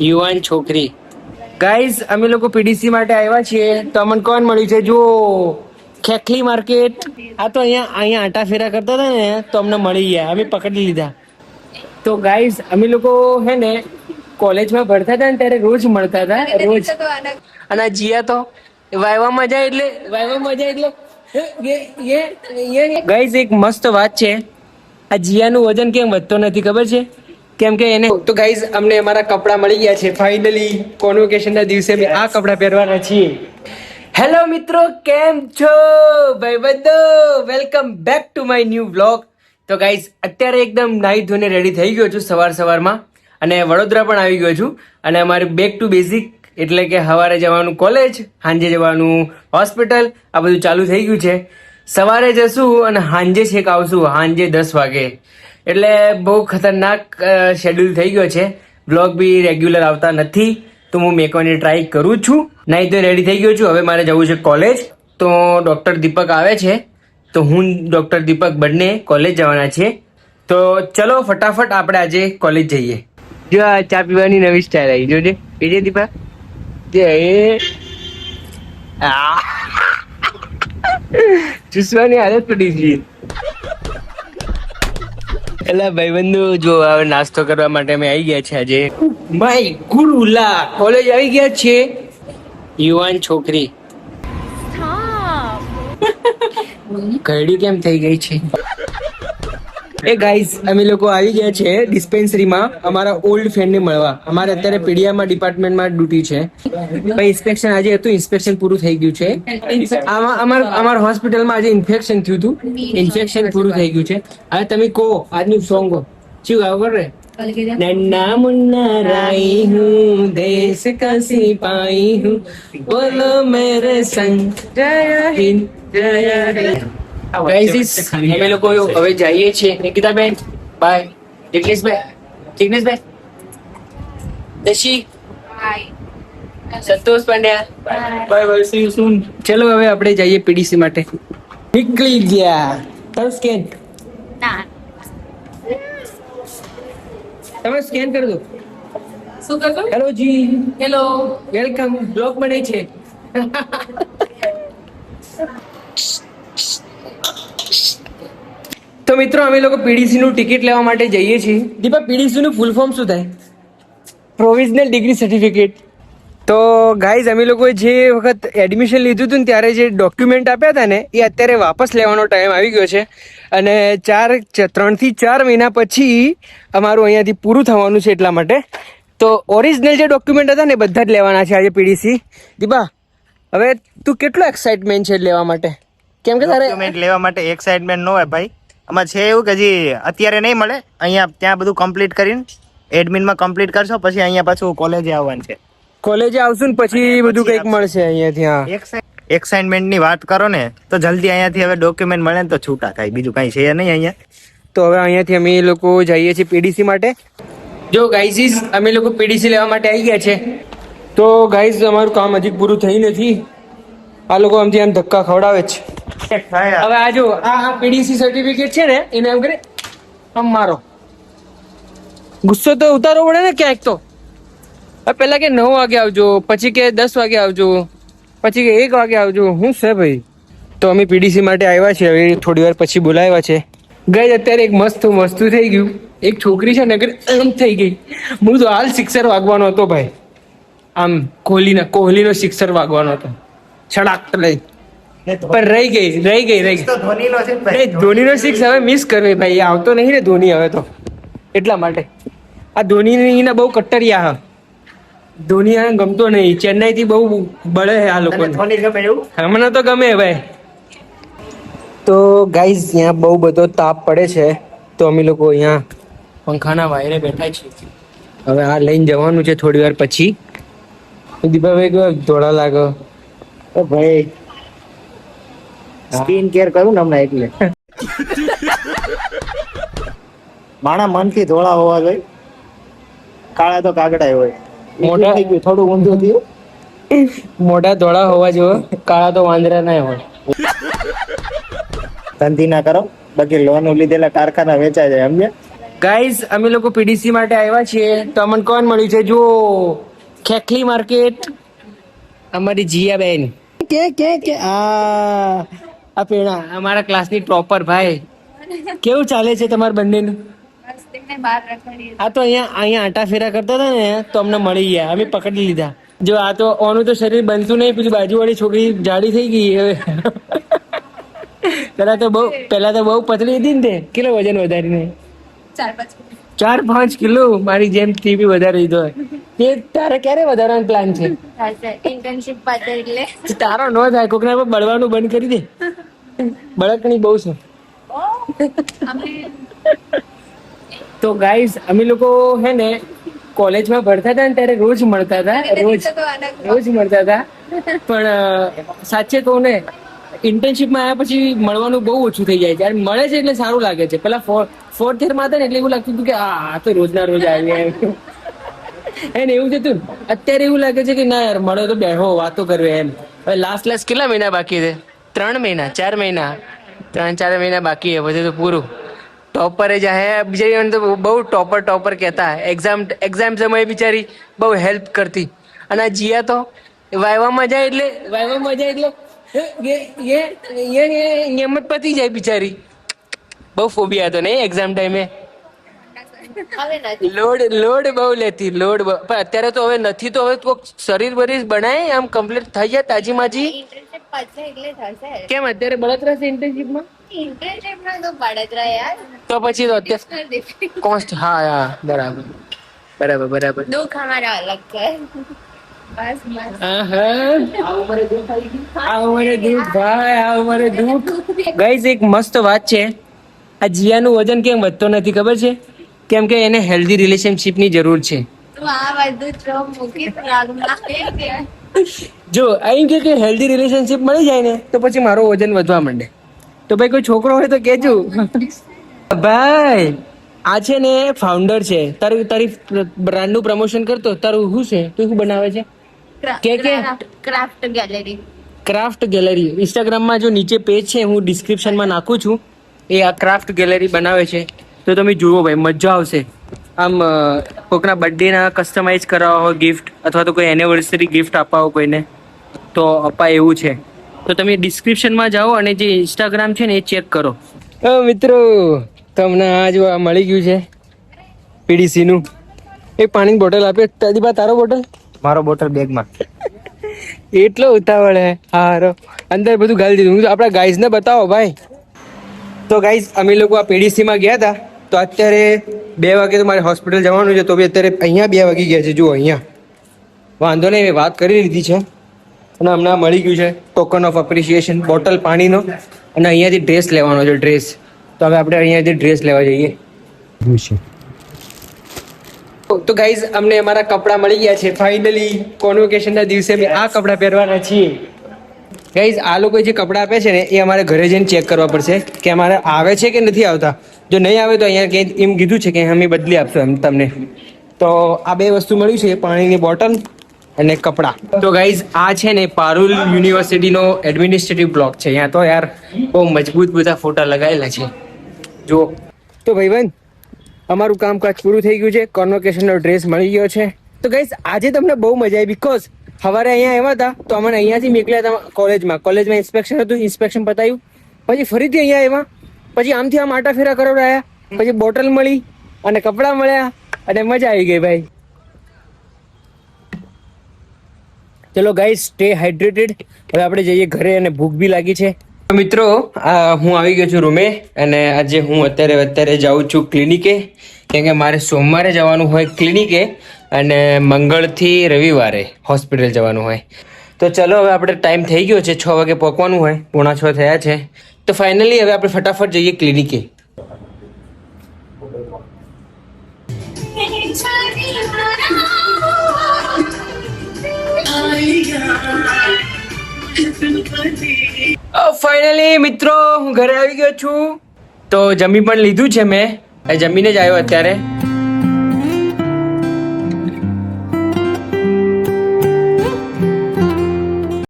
યુવાન છોકરી. ગાઈઝ અમે લોકો પીડીસી માટે આવ્યા છીએ તો અમને કોણ મળ્યું છે જો ખેખલી માર્કેટ. આ તો અહીંયા આટા ફેરા કરતા હતા ને તો અમને મળી ગયા, અમે પકડી લીધા. તો ગાઈઝ અમે લોકો હે ને કોલેજમાં ભણતા હતા ને ત્યારે રોજ મળતા હતા રોજ. અને આ જીયા તો વાયવામાં જાય એટલે ગાઈઝ એક મસ્ત વાત છે, આ જીયાનું વજન કેમ વધતો નથી ખબર છે? કેમ કે એને તો ગાઈઝ અમને અમારા કપડાં મળી ગયા છે ફાઇનલી. કોન્વોકેશનના દિવસે અમે આ કપડાં પહેરવાના છીએ. હેલો મિત્રો, કેમ છો ભાઈબંધો? Welcome back to my new vlog. તો ગાઈઝ અત્યારે એકદમ નાહી ધોઈને રેડી થઈ ગયો છું સવારમાં, અને વડોદરા પણ આવી ગયો છું. અને અમારી બેક ટુ બેઝિક એટલે કે સવારે જવાનું કોલેજ, સાંજે જવાનું હોસ્પિટલ, આ બધું ચાલુ થઈ ગયું છે. સવારે જશું અને સાંજે છેક આવશું, સાંજે 10 વાગે. એટલે બહુ ખતરનાક શેડ્યુલ થઈ ગયો છે. બ્લોગ બી રેગ્યુલર આવતા નથી તો હું મેકવાની ટ્રાય કરું છું. નહીં તો રેડી થઈ ગયો છું, હવે મારે જવું છે કોલેજ. તો ડૉક્ટર દીપક આવે છે તો હું ડૉક્ટર દીપક બંને કોલેજ જવાના છે. તો ચલો ફટાફટ આપણે આજે કોલેજ જઈએ. જો આ ચા પીવાની નવી સ્ટાઇલ આવી, જોજે પીજે દીપક. ચૂસવાની આદત પડી ગઈ. એલા ભાઈબંધુ જો હવે નાસ્તો કરવા માટે અમે આવી ગયા છે આજે. ભાઈ ગુરુલા કોલેજ આવી ગયા છે. યુવાન છોકરી ઘરડી કેમ થઈ ગઈ છે? એ ગાઈઝ અમે લોકો આવી ગયા છે ડિસ્પેન્સરીમાં અમારા ઓલ્ડ ફ્રેન્ડને મળવા. અમારે અત્યારે પીડીયામાં ડિપાર્ટમેન્ટમાં ડ્યુટી છે. ભાઈ ઇન્સ્પેક્શન આજે હતું, ઇન્સ્પેક્શન પૂરું થઈ ગયું છે. અમારા હોસ્પિટલમાં આજે ઇન્ફેક્શન થયું હતું, ઇન્ફેક્શન પૂરું થઈ ગયું છે. હવે તમે કહો આજનું સોંગ શું ગાવ કરે? નન્ના મુન્ના રાઈ હું, દેશ કા સિપાહી હું, બોલો મેરે સંગ જય હિન્દ જય હિન્દ. અમે લોકો હવે જઈએ છીએ. નિકિતાબેન બાય. જિગ્નેશભાઈ દશી Santosh Pandya bye bye, see you soon. ચલો હવે આપણે જઈએ પીડીસી માટે. નીકળી ગયા. તમે સ્કેન તમે સ્કેન કરી દો. શું કરજો? હેલો જી. Hello, welcome. બ્લોગ બને છે. તો મિત્રો અમે લોકો પીડીસી નું ટિકિટ લેવા માટે જઈએ છીએ. દીપક, પીડીસી નું ફૂલ ફોર્મ શું થાય? Provisional degree certificate. તો ગાઈઝ અમે લોકોએ જે વખત એડમિશન લીધું હતું ને ત્યારે જે ડોક્યુમેન્ટ આપ્યા હતા ને એ અત્યારે વાપસ લેવાનો ટાઈમ આવી ગયો છે. અને 3 થી 4 મહિના પછી અમારું અહીંયાથી પૂરું થવાનું છે. એટલા માટે તો ઓરિજિનલ જે ડોક્યુમેન્ટ હતા ને બધા જ લેવાના છે આજે પીડીસી. દીપા, હવે તું કેટલો એક્સાઇટમેન્ટ છે લેવા માટે? કેમ કે તારે ડોક્યુમેન્ટ લેવા માટે એક્સાઇટમેન્ટ ન હોય ભાઈ. આમાં છે એવું કે હજી અત્યારે નહીં મળે, અહીંયા ત્યાં બધું કમ્પ્લીટ કરીને એડમિનમાં કમ્પ્લીટ કરશો પછી અહીંયા પાછું કોલેજે આવવાનું છે. કોલેજે આવશું ને પછી બધું કંઈક મળશે અહીંયાથી. હા, એક્સાઇટમેન્ટ ની વાત કરો ને તો જલ્દી અહીંયાથી હવે ડોક્યુમેન્ટ મળે ને તો છૂટા થાય, બીજું કઈ છે નહીં અહીંયા. તો હવે અહીંયાથી અમે લોકો જઈએ છીએ પીડીસી માટે. જો ગાઈઝ અમે લોકો પીડીસી લેવા માટે આવી ગયા છે. તો ગાઈઝ અમારું કામ હજી પૂરું થયું નથી. આ લોકો આમથી આમ ધક્કા ખવડાવે છે. હવે આ જો આ પીડીસી સર્ટિફિકેટ છે ને એને એમ કરે આમ મારો. ગુસ્સો તો ઉતારવો પડે ને ક્યાંક તો. પેલા કે 9 વાગે આવજો, પછી કે 10 વાગે આવજો, પછી કે 1 વાગે આવજો. શું છે ભાઈ? તો અમે પીડીસી માટે આવ્યા છે, હવે થોડી વાર પછી બોલાવ્યા છે. ગઈ અત્યારે એક મસ્ત વસ્તુ થઈ ગયું. એક છોકરી છે ને આમ થઈ ગઈ. હું તો હાલ સિક્સર વાગવાનો હતો ભાઈ, આમ કોહલીનો સિક્સર વાગવાનો હતો છડાક લઈ, પણ રહી ગઈ. ધોનીનો સિક્સ હવે મિસ કરવી ભાઈ, આવતો નહીં ને ધોની હવે તો. એટલા માટે આ ધોનીના બહુ કટ્ટરિયા હા. ધોની ગમતો નહીં, ચેન્નાઈ થી બહુ બળે આ લોકો. હમણાં તો ગમે ભાઈ. તો ગાઈઝ અહીંયા બહુ બધો તાપ પડે છે તો અમે લોકો અહીંયા પંખાના વાયરે બેઠા છીએ. હવે આ લઈને જવાનું છે થોડી વાર પછી. દીપાભાઈ ધોળા લાગો ભાઈ, સ્કિન કેર કરું ને હમણાં એટલે. માણા મનથી ધોળા હોવા જોઈએ, કાળા તો કાગડા હોય. મોઢા થોડું ઊંધું થયું. મોઢા ધોળા હોવા જોઈએ, કાળા તો વાંદરા ના હોય. ધંધી ના કરો, બાકી લોન લીધેલા કારખાના વેચાઈ જાય. સમજ્યા? ગાઈઝ અમે લોકો પીડીસી માટે આવ્યા છીએ તો અમને કોણ મળ્યું છે જો ખેખલી માર્કેટ અમારી જીયા બેન કે આ પેણા અમારા ક્લાસની ટોપર ભાઈ કેવું ચાલે છે તમારા બંનેનું આ તો અહીંયા આટા ફેરા કરતા હતા ને તો અમને મળી ગયા અમે પકડી લીધા જો આ તો ઓનું તો શરીર બનતું નહીં પેલી બાજુવાળી છોકરી જાડી થઈ ગઈ હવે પેલા તો બહુ પતળી હતી ને તે કેટલો વજન વધારીને 4-5 કિલો મારી જેમ થી બી વધારે લીધો તે તારે ક્યારે વધારવાનો પ્લાન છે ઇન્ટર્નશિપ પાછળ એટલે તારો ન થાય કોકના પર બળવાનું બંધ કરી દે બળકણી બહુ છે તો ગાઈઝ અમે લોકો હે ને કોલેજમાં ભણતા હતા ને ત્યારે રોજ મળતા હતા રોજ મળતા હતા પણ સાચે કહું ને ઇન્ટર્નશિપમાં આવ્યા પછી મળવાનું બહુ ઓછું થઈ જાય છે અને મળે છે એટલે સારું લાગે છે પેલા ફોર્થ યરમાં હતા ને એટલે એવું લાગતું હતું કે આ તો રોજના રોજ આવી એને એવું થતું અત્યારે એવું લાગે છે કે ના યાર મળે તો બેહો વાતો કરવે એમ હવે લાસ્ટ કેટલા મહિના બાકી છે 3 મહિના 4 મહિના 3-4 મહિના બાકી છે પછી તો પૂરું टॉपर है है बिचारी तो बहु टॉपर कहता है एग्जाम समय बिचारी बहु हेल्प करती અને આ જીયા તો વાયવામાં જાય એટલે એ મત પતી જાય બિચારી બહુ ફોબિયા હતો નહીં એક્ઝામ ટાઈમે લોડ બહુ લેતી પણ અત્યારે તો હવે નથી તો હવે તો શરીર બરીર બનાય આમ કમ્પ્લીટ થઈ જાય તાજી માજી કેમ અત્યારે બળતરા છે ઇન્ટર્નશિપમાં તો પછી તો અત્યારે કોન્સ્ટ હા બરાબર દુઃખ અમારા અલગ છે ગાઈઝ એક મસ્ત વાત છે આ જીયાનું વજન કેમ વધતો નથી ખબર છે કેમ કે એને હેલ્ધી રિલેશનશિપ ની જરૂર છે જો અહીં કે હેલ્ધી રિલેશનશિપ મળી જાય ને તો પછી મારું વજન વધવા માંડે તો ભાઈ કોઈ છોકરો હોય તો કેજો ભાઈ આ છે ને ફાઉન્ડર છે તારી બ્રાન્ડ નું પ્રમોશન કરતો તારું શું છે તું શું બનાવે છે ક્રાફ્ટ ગેલેરી ઇન્સ્ટાગ્રામમાં જો નીચે પેજ છે હું ડિસ્ક્રિપ્શનમાં નાખું છું એ આ ક્રાફ્ટ ગેલેરી બનાવે છે તો તમે જુઓ ભાઈ મજા આવશે આમ કોઈકના બર્થડેના કસ્ટમાઇઝ કરાવવા હોય ગિફ્ટ અથવા તો કોઈ એનિવર્સરી ગિફ્ટ આપવા હોય કોઈને તો અપાય એવું છે તો તમે ડિસ્ક્રિપ્શનમાં જાઓ અને જે ઇન્સ્ટાગ્રામ છે ને એ ચેક કરો મિત્રો તમને આ જો મળી ગયું છે પીડીસી નું એક પાણીની બોટલ આપે તદીબા તારો બોટલ મારો બોટલ બેગમાં એટલો ઉતાવળ હે હારો અંદર બધું ગાળી દીધું આપણા ગાઈઝને બતાવો ભાઈ તો ગાઈઝ અમે લોકો આ પીડીસી માં ગયા હતા તો અત્યારે 2 વાગે તો મારે હોસ્પિટલ જવાનું છે તો બી અત્યારે અહીંયા 2 વાગી ગયા છે જુઓ અહીંયા વાંધો નહીં મેં વાત કરી લીધી છે અને હમણાં મળી ગયું છે ટોકન ઓફ એપ્રિસિએશન બોટલ પાણીનો અને અહીંયાથી ડ્રેસ લેવાનો છે ડ્રેસ તો હવે આપણે અહીંયાથી ડ્રેસ લેવા જઈએ તો ગાઈઝ અમને અમારા કપડાં મળી ગયા છે ફાઇનલી કોન્વોકેશનના દિવસે અમે આ કપડાં પહેરવાના છીએ ગાઈઝ આ લોકો જે કપડાં આપે છે ને એ અમારે ઘરે જઈને ચેક કરવા પડશે કે અમારે આવે છે કે નથી આવતા જો નહીં આવે તો અહીંયા કંઈ એમ કીધું છે કે અમે બદલી આપશું એમ તમને તો આ 2 વસ્તુ મળી છે પાણીની બોટલ અને કપડાં તો ગાઈઝ આ છે ને પારુલ યુનિવર્સિટીનો એડમિનિસ્ટ્રેટિવ બ્લોક છે અહીંયા તો યાર બહુ મજબૂત બધા ફોટા લગાવેલા છે જો તો ભાઈબંધ અમારું કામકાજ પૂરું થઈ ગયું છે કોન્વોકેશનનો ડ્રેસ મળી ગયો છે તો ગાઈઝ આજે તમને બહુ મજા આવી બીકોઝ સવારે અહીંયા આવ્યા હતા તો અમને અહીંયાથી નીકળ્યા હતા કોલેજમાં ઇન્સ્પેક્શન હતું ઇન્સ્પેક્શન પતાવ્યું પછી ફરીથી અહીંયા આવ્યા પછી આમથી આમ આટા ફેરા કરાવડાયા પછી બોટલ મળી અને કપડાં મળ્યા અને મજા આવી ગઈ ભાઈ ચલો ગાઈઝ સ્ટે હાઇડ્રેટેડ હવે આપણે જઈએ ઘરે અને ભૂખ બી લાગી છે મિત્રો હું આવી ગયો છું રૂમે અને આજે હું અત્યારે જાઉં છું ક્લિનિકે કેમ કે મારે સોમવારે જવાનું હોય ક્લિનિકે અને મંગળથી રવિવારે હોસ્પિટલ જવાનું હોય તો ચલો હવે આપણે ટાઈમ થઈ ગયો છે 6 વાગે પહોંચવાનું હોય 5:45 થયા છે તો ફાઇનલી હવે આપણે ફટાફટ જઈએ ક્લિનિકે ફાઇનલી મિત્રો હું ઘરે આવી ગયો છું તો જમી પણ લીધું છે મેં જમીને જ આવ્યો અત્યારે